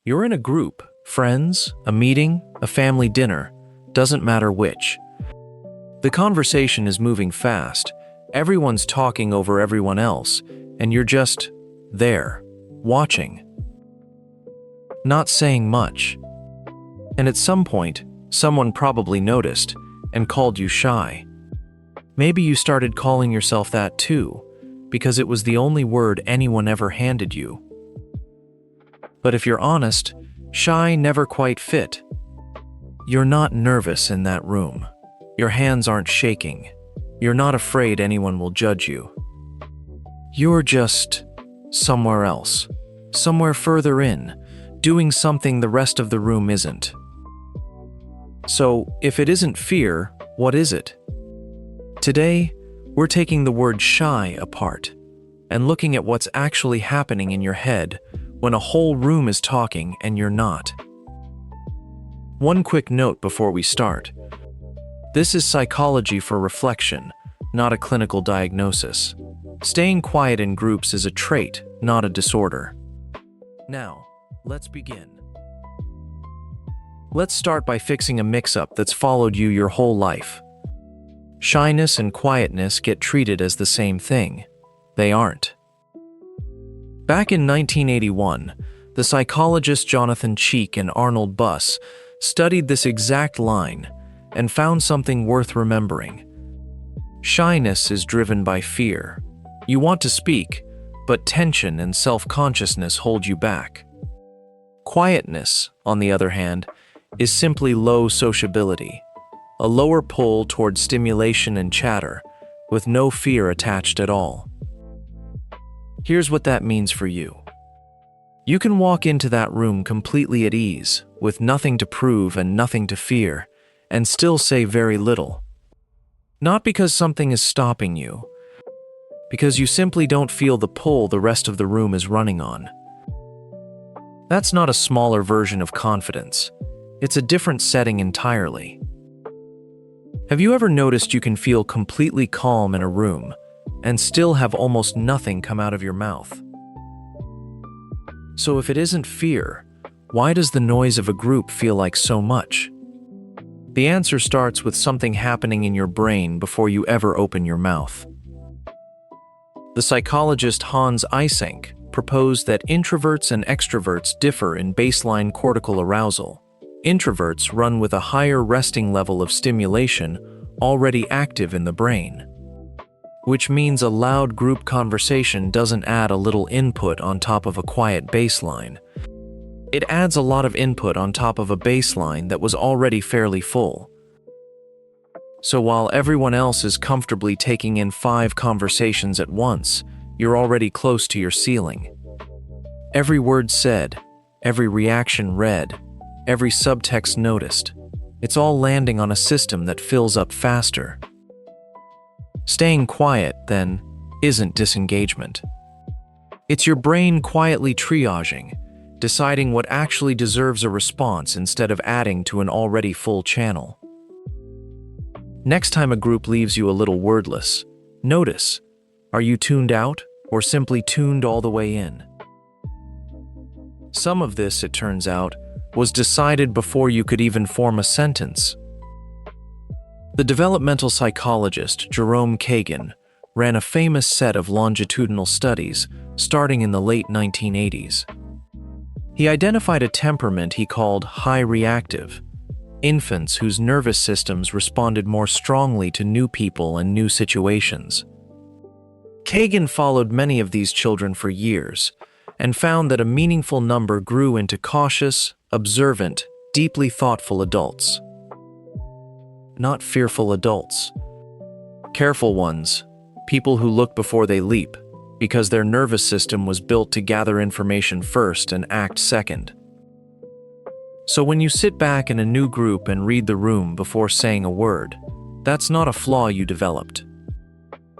You're in a group, friends, a meeting, a family dinner, doesn't matter which. The conversation is moving fast, everyone's talking over everyone else, and you're just there, watching. Not saying much. And at some point, someone probably noticed and called you shy. Maybe you started calling yourself that too, because it was the only word anyone ever handed you. But if you're honest, shy never quite fit. You're not nervous in that room. Your hands aren't shaking. You're not afraid anyone will judge you. You're just somewhere else, somewhere further in, doing something the rest of the room isn't. So, if it isn't fear, what is it? Today, we're taking the word shy apart and looking at what's actually happening in your head when a whole room is talking and you're not. One quick note before we start. This is psychology for reflection, not a clinical diagnosis. Staying quiet in groups is a trait, not a disorder. Now, let's begin. Let's start by fixing a mix-up that's followed you your whole life. Shyness and quietness get treated as the same thing. They aren't. Back in 1981, the psychologists Jonathan Cheek and Arnold Buss studied this exact line and found something worth remembering. Shyness is driven by fear. You want to speak, but tension and self-consciousness hold you back. Quietness, on the other hand, is simply low sociability, a lower pull toward stimulation and chatter, with no fear attached at all. Here's what that means for you. You can walk into that room completely at ease, with nothing to prove and nothing to fear, and still say very little. Not because something is stopping you, because you simply don't feel the pull the rest of the room is running on. That's not a smaller version of confidence. It's a different setting entirely. Have you ever noticed you can feel completely calm in a room and still have almost nothing come out of your mouth? So if it isn't fear, why does the noise of a group feel like so much? The answer starts with something happening in your brain before you ever open your mouth. The psychologist Hans Eysenck proposed that introverts and extroverts differ in baseline cortical arousal. Introverts run with a higher resting level of stimulation already active in the brain, which means a loud group conversation doesn't add a little input on top of a quiet baseline. It adds a lot of input on top of a baseline that was already fairly full. So while everyone else is comfortably taking in 5 conversations at once, you're already close to your ceiling. Every word said, every reaction read, every subtext noticed, it's all landing on a system that fills up faster. Staying quiet, then, isn't disengagement. It's your brain quietly triaging, deciding what actually deserves a response instead of adding to an already full channel. Next time a group leaves you a little wordless, notice, are you tuned out or simply tuned all the way in? Some of this, it turns out, was decided before you could even form a sentence. The developmental psychologist Jerome Kagan ran a famous set of longitudinal studies starting in the late 1980s. He identified a temperament he called high reactive, infants whose nervous systems responded more strongly to new people and new situations. Kagan followed many of these children for years and found that a meaningful number grew into cautious, observant, deeply thoughtful adults. Not fearful adults. Careful ones, people who look before they leap, because their nervous system was built to gather information first and act second. So when you sit back in a new group and read the room before saying a word, that's not a flaw you developed.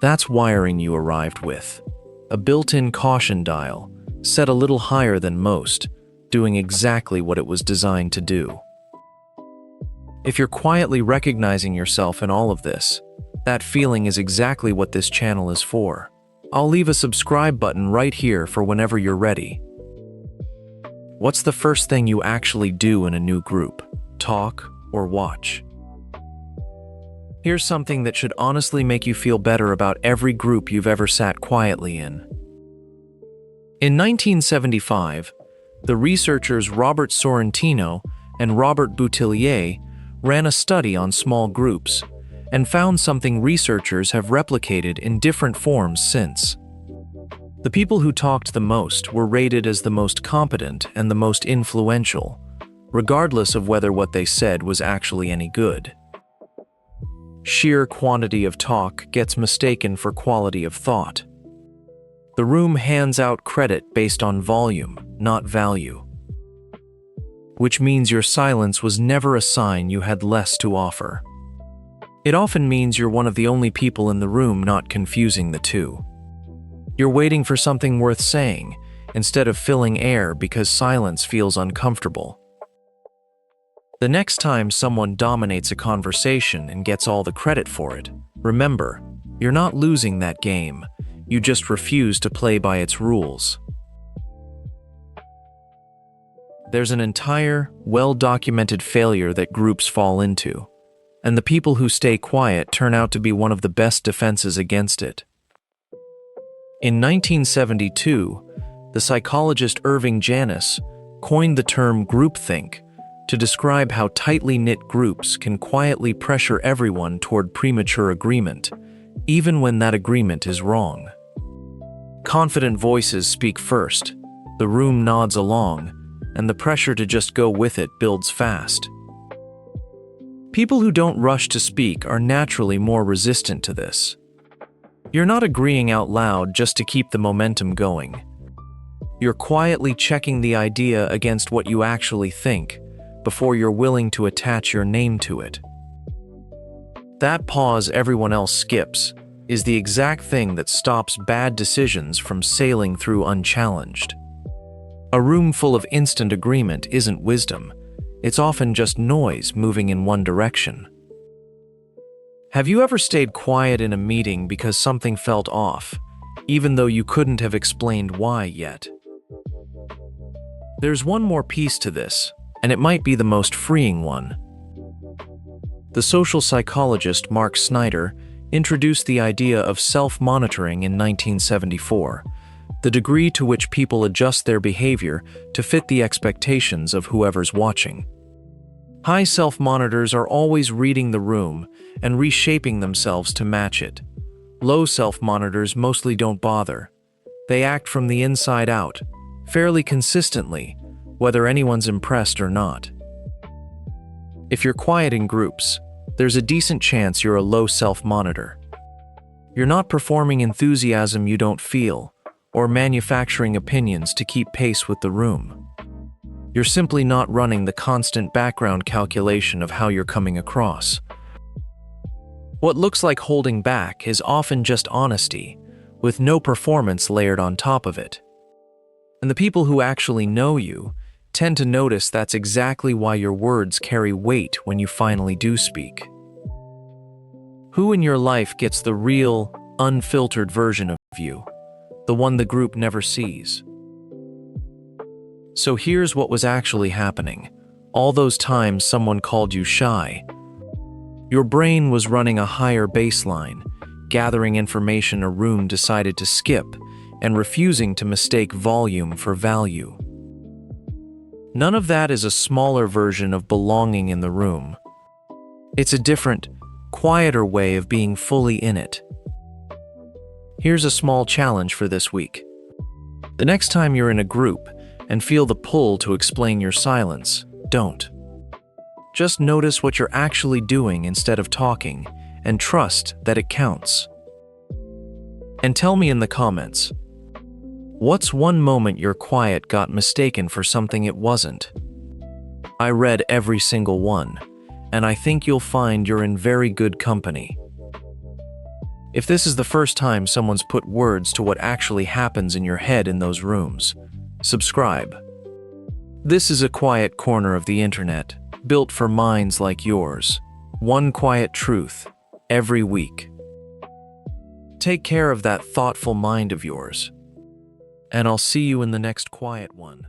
That's wiring you arrived with. A built-in caution dial, set a little higher than most, doing exactly what it was designed to do. If you're quietly recognizing yourself in all of this, that feeling is exactly what this channel is for. I'll leave a subscribe button right here for whenever you're ready. What's the first thing you actually do in a new group? Talk or watch? Here's something that should honestly make you feel better about every group you've ever sat quietly in. In 1975, the researchers Robert Sorrentino and Robert Boutillier ran a study on small groups and found something researchers have replicated in different forms since. The people who talked the most were rated as the most competent and the most influential, regardless of whether what they said was actually any good. Sheer quantity of talk gets mistaken for quality of thought. The room hands out credit based on volume, not value. Which means your silence was never a sign you had less to offer. It often means you're one of the only people in the room not confusing the two. You're waiting for something worth saying, instead of filling air because silence feels uncomfortable. The next time someone dominates a conversation and gets all the credit for it, remember, you're not losing that game. You just refuse to play by its rules. There's an entire, well-documented failure that groups fall into, and the people who stay quiet turn out to be one of the best defenses against it. In 1972, the psychologist Irving Janis coined the term groupthink to describe how tightly knit groups can quietly pressure everyone toward premature agreement, even when that agreement is wrong. Confident voices speak first, the room nods along, and the pressure to just go with it builds fast. People who don't rush to speak are naturally more resistant to this. You're not agreeing out loud just to keep the momentum going. You're quietly checking the idea against what you actually think before you're willing to attach your name to it. That pause everyone else skips is the exact thing that stops bad decisions from sailing through unchallenged. A room full of instant agreement isn't wisdom. It's often just noise moving in one direction. Have you ever stayed quiet in a meeting because something felt off, even though you couldn't have explained why yet? There's one more piece to this, and it might be the most freeing one. The social psychologist Mark Snyder introduced the idea of self-monitoring in 1974, the degree to which people adjust their behavior to fit the expectations of whoever's watching. High self-monitors are always reading the room and reshaping themselves to match it. Low self-monitors mostly don't bother. They act from the inside out, fairly consistently, whether anyone's impressed or not. If you're quiet in groups, there's a decent chance you're a low self-monitor. You're not performing enthusiasm you don't feel, or manufacturing opinions to keep pace with the room. You're simply not running the constant background calculation of how you're coming across. What looks like holding back is often just honesty, with no performance layered on top of it. And the people who actually know you tend to notice that's exactly why your words carry weight when you finally do speak. Who in your life gets the real, unfiltered version of you, the one the group never sees? So here's what was actually happening. All those times someone called you shy, your brain was running a higher baseline, gathering information a room decided to skip, and refusing to mistake volume for value. None of that is a smaller version of belonging in the room. It's a different, quieter way of being fully in it. Here's a small challenge for this week. The next time you're in a group and feel the pull to explain your silence, don't. Just notice what you're actually doing instead of talking, and trust that it counts. And tell me in the comments, what's one moment your quiet got mistaken for something it wasn't? I read every single one, and I think you'll find you're in very good company. If this is the first time someone's put words to what actually happens in your head in those rooms, subscribe. This is a quiet corner of the internet, built for minds like yours. One quiet truth, every week. Take care of that thoughtful mind of yours, and I'll see you in the next quiet one.